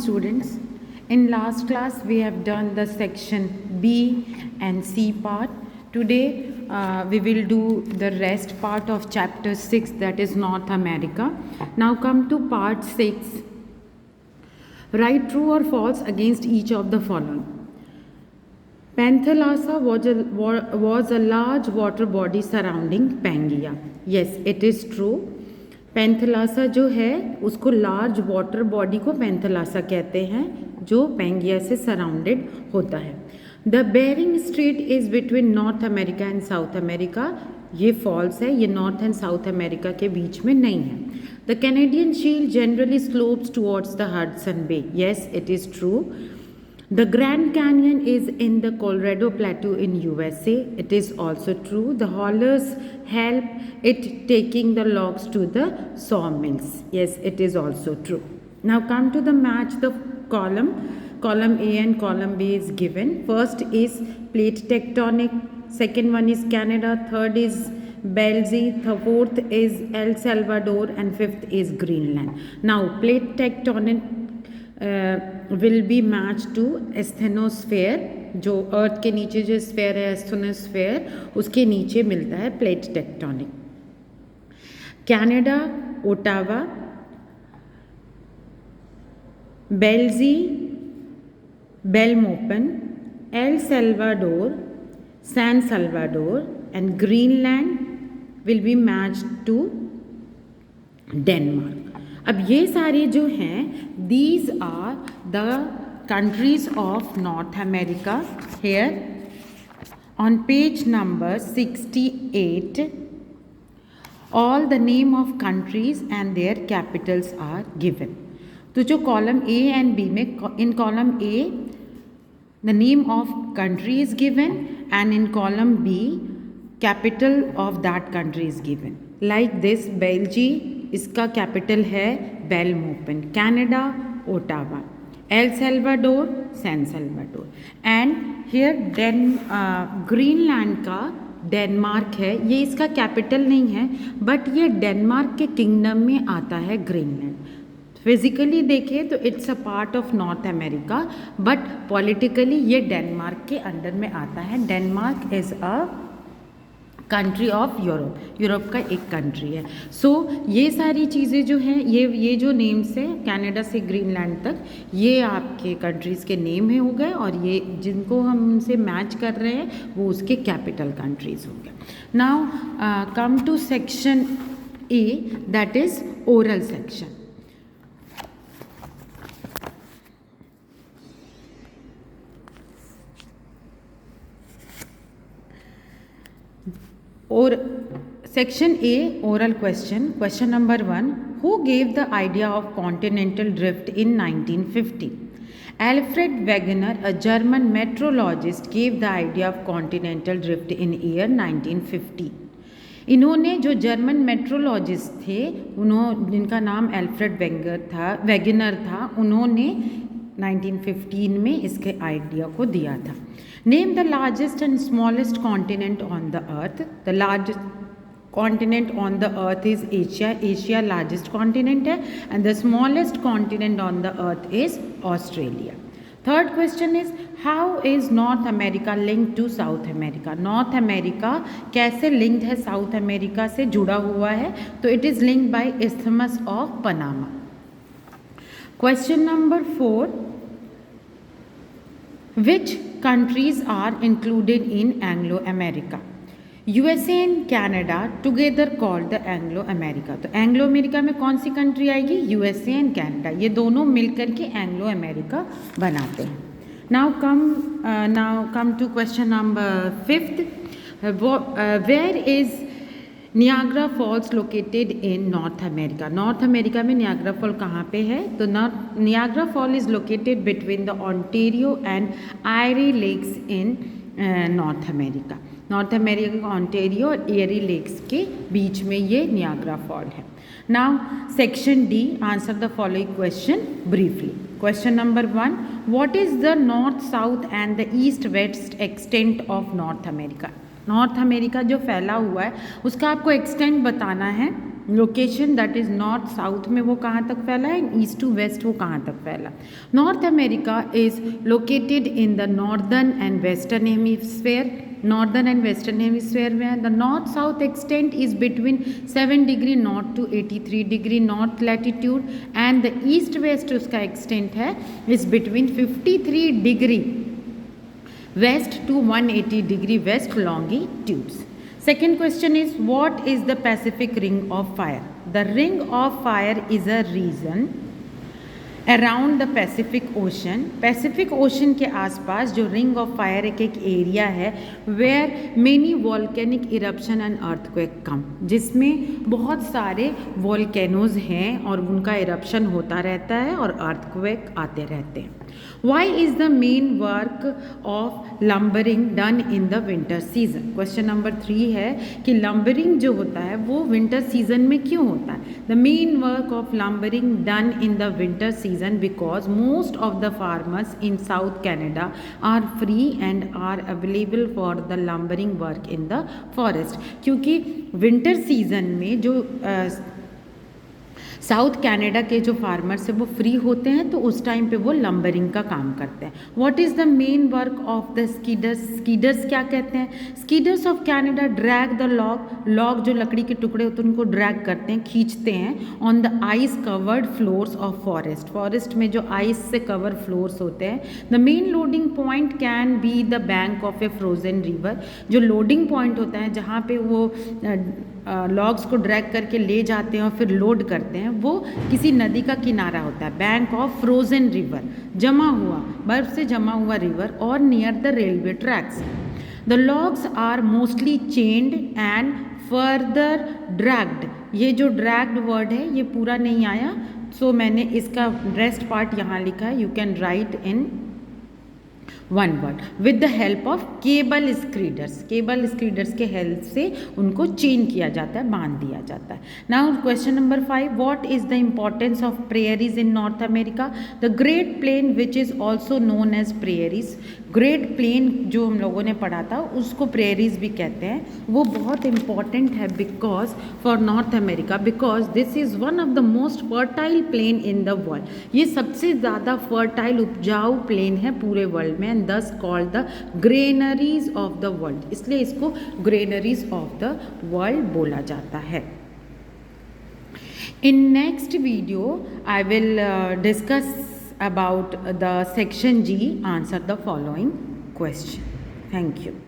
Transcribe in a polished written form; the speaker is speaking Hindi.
students. In last class we have done the section B and C part. Today we will do the rest part of chapter 6, that is North America. Now come to part 6. Write true or false against each of the following. Panthalassa was a large water body surrounding Pangaea. Yes, it is true. Panthalassa जो है उसको लार्ज वाटर बॉडी को पैंथलासा कहते हैं जो पेंगिया से सराउंडेड होता है. The Bering strait is between North America and South America. ये फॉल्स है, ये नॉर्थ एंड साउथ अमेरिका के बीच में नहीं है. The Canadian Shield generally slopes towards the Hudson Bay. Yes, it is true. The Grand Canyon is in the Colorado Plateau in USA. It is also true. The haulers help it taking the logs to the sawmills. Yes, it is also true. Now come to the match the column. Column A and column B is given. First is plate tectonic. Second one is Canada. Third is Belize. The fourth is El Salvador. And fifth is Greenland. Now plate tectonic will be matched to asthenosphere. जो अर्थ के नीचे जो स्फेयर है एस्थेनोस्फेयर, उसके नीचे मिलता है plate tectonic. Canada Ottawa, Belize Belmopan, El Salvador San Salvador and Greenland will be matched to Denmark. अब ये सारे जो हैं these are the countries of North America. Here on page number 68 all the name of countries and their capitals are given. तो जो कॉलम ए एंड बी में, in column A the name of country is given and in column B capital of that country is given. Like this, Belize इसका कैपिटल है Belmopan, Canada Ottawa, El Salvador San Salvador and here Greenland का डेनमार्क है. ये इसका कैपिटल नहीं है बट ये डेनमार्क के किंगडम में आता है ग्रीनलैंड. फिजिकली देखें तो it's a part of North America but politically ये डेनमार्क के अंडर में आता है. Denmark is a country of Europe, Europe का एक कंट्री है. सो ये सारी चीज़ें जो हैं, ये जो नेम्स है कनाडा से ग्रीनलैंड तक, ये आपके कंट्रीज़ के नेम है हो गए और ये जिनको हम उनसे मैच कर रहे हैं वो उसके कैपिटल कंट्रीज़ हो गए. Now come to section A, that is oral section. और section A oral question. Question number 1, who gave the idea of continental drift in 1950? Alfred Wegener, a German meteorologist, gave the idea of continental drift in year 1950. इन्होंने, जो जर्मन मेट्रोलॉजिस्ट थे, जिनका नाम एल्फ्रेड वेगनर था, उन्होंने 1915 में इसके आइडिया को दिया था. Name the largest and smallest continent on the earth. The largest continent on the earth is Asia. Asia largest continent है and the smallest continent on the earth is Australia. Third question is how is North America linked to South America? North America कैसे लिंक्ड है साउथ अमेरिका से, जुड़ा हुआ है? तो it is linked by isthmus of Panama. Question number 4, which countries are included in Anglo-America? USA and Canada together called the Anglo-America. तो Anglo-America में कौन सी कंट्री आएगी? USA and Canada. ये दोनों मिलकर के Anglo-America बनाते हैं. Now come to question number 5. Where is Niagara Falls located in North America? North America में नियाग्रा फॉल कहाँ पे है? तो Niagara fall is located between the Ontario and Erie lakes in North America. North America का ऑन्टेरियो और एरी लेक्स के बीच में ये नियाग्रा फॉल है. Now section D, answer the following question briefly. Question number 1, what is the north south and the east west extent of North America? North America जो फैला हुआ है उसका आपको एक्सटेंट बताना है. Location that is north south में वो कहाँ तक फैला है, ईस्ट टू वेस्ट वो कहाँ तक फैला। North America is located in the northern and western hemisphere, northern and western hemisphere में है। The north south extent is between 7 degree north to 83 degree north latitude and the east west उसका एक्सटेंट है is between 53 degree west to 180 degree west longitudes. Second question is, what is the Pacific Ring of Fire? The Ring of Fire is a region around the Pacific ocean. Pacific ocean के आसपास जो रिंग ऑफ फायर एक एरिया है where many volcanic eruption and earthquake come, जिसमें बहुत सारे वॉल्केनोज हैं और उनका इरप्शन होता रहता है और अर्थक्वेक आते रहते हैं। Why is the main work of lumbering done in the winter season? Question number 3 है कि लंबरिंग जो होता है वो विंटर सीजन में क्यों होता है। The main work of lumbering done in the winter season because most of the farmers in South Canada are free and are available for the lumbering work in the forest। क्योंकि विंटर सीजन में जो साउथ कनाडा के जो फार्मर्स है वो फ्री होते हैं तो उस टाइम पे वो लंबरिंग का काम करते हैं। What is the main work of the skidders? Skidders क्या कहते हैं? Skidders of Canada drag the log जो लकड़ी के टुकड़े होते हैं उनको ड्रैग करते हैं, खींचते हैं on the ice covered floors of forest में जो आइस से कवर फ्लोर्स होते हैं। The main loading point can be the bank of A frozen river. जो लोडिंग पॉइंट होता है जहाँ पे वो लॉग्स को ड्रैग करके ले जाते हैं और फिर लोड करते हैं वो किसी नदी का किनारा होता है, बैंक ऑफ फ्रोजन रिवर, जमा हुआ बर्फ से जमा हुआ रिवर और near the railway tracks. The logs are mostly chained and further dragged. ये जो ड्रैग्ड वर्ड है ये पूरा नहीं आया सो मैंने इसका रेस्ट पार्ट यहाँ लिखा है। You can write in one word with the help of cable skidders. Cable skidders के हेल्प से उनको चेन किया जाता है, बांध दिया जाता है। Now question number 5, what is the importance of prairies in North America? The great plain which is also known as prairies. Great plain जो हम लोगों ने पढ़ा था उसको प्रेयरीज भी कहते हैं। वो बहुत इंपॉर्टेंट है because for north America because this is one of the most fertile plain in the world. ये सबसे ज़्यादा फर्टाइल उपजाऊ प्लेन है पूरे वर्ल्ड में एंड दस called the granaries of the world. इसलिए इसको ग्रेनरीज ऑफ द वर्ल्ड बोला जाता है। In next video, I will discuss about the section G, answer the following question. Thank you.